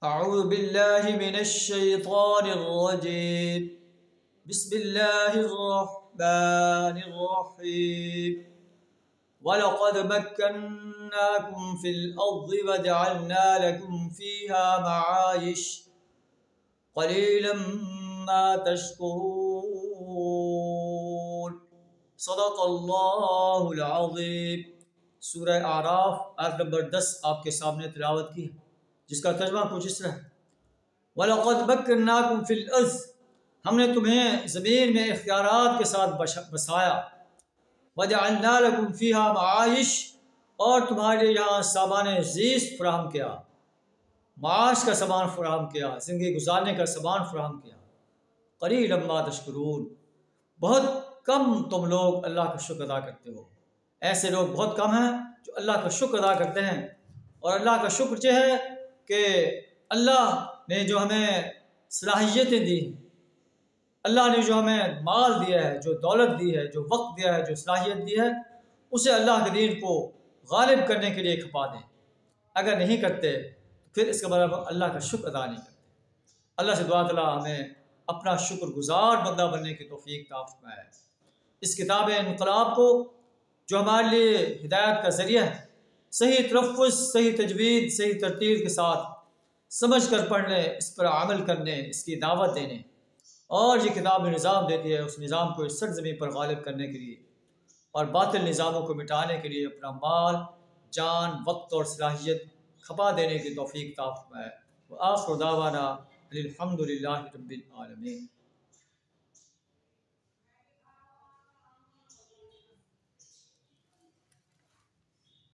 अऊज़ु बिल्लाहि मिनश शैतानिर रजीम। बिस्मिल्लाहिर रहमानिर रहीम। वलक़द मक्कन्नाकुम फ़िल अर्ज़ि वजअलना लकुम फ़ीहा मआइश क़लीलन मा तशकुरून। सदक़ल्लाहुल अज़ीम। सूरह आराफ आयत नंबर 10 आपके सामने तिलावत की, जिसका तर्जुमा कुछ इस तरह है। वलक़द मक्कन्नाकुम फ़िल अर्ज़, हमने तुम्हें ज़मीन में इख्तियारात के साथ बसाया। वजअलना लकुम फ़ीहा मआइश, और तुम्हारे यहाँ सामान ज़ीस्त फराहम किया, माश का सामान फराहम किया, ज़िंदगी गुजारने का सामान फराहम किया। क़लीलन मा तशकुरून, बहुत कम तुम लोग अल्लाह का शुक्र अदा करते हो। ऐसे लोग बहुत कम हैं जो अल्लाह का शुक्र अदा करते हैं। और अल्लाह का शुक्र यह है कि अल्लाह ने जो हमें सलाहियतें दी, अल्लाह ने जो हमें माल दिया है, जो दौलत दी है, जो वक्त दिया है, जो सलाहियत दी है, उसे अल्लाह के दीन को गालिब करने के लिए खपा दें। अगर नहीं करते तो फिर इसका मतलब अल्लाह का शुक्र अदा नहीं करते। अल्लाह से दुआ ताला हमें अपना शुक्रगुजार बंदा बनने की तौफीक अता फरमाए। इस किताब इनकलाब को, जो हमारे लिए हिदायत का ज़रिया है, सही तलफ़्फ़ुज़, सही तजवीद, सही तरतीब के साथ समझ कर पढ़ने, इस पर अमल करने, इसकी दावत देने, और ये किताब निज़ाम देती है उस निज़ाम को इस सरज़मीन पर गालिब करने के लिए और बातिल निज़ामों को मिटाने के लिए अपना माल, जान, वक्त और सलाहियत खपा देने की तौफीक अता फरमाए। व आखिरु दावाना अनिल हम्दुलिल्लाहि रब्बिल आलमीन।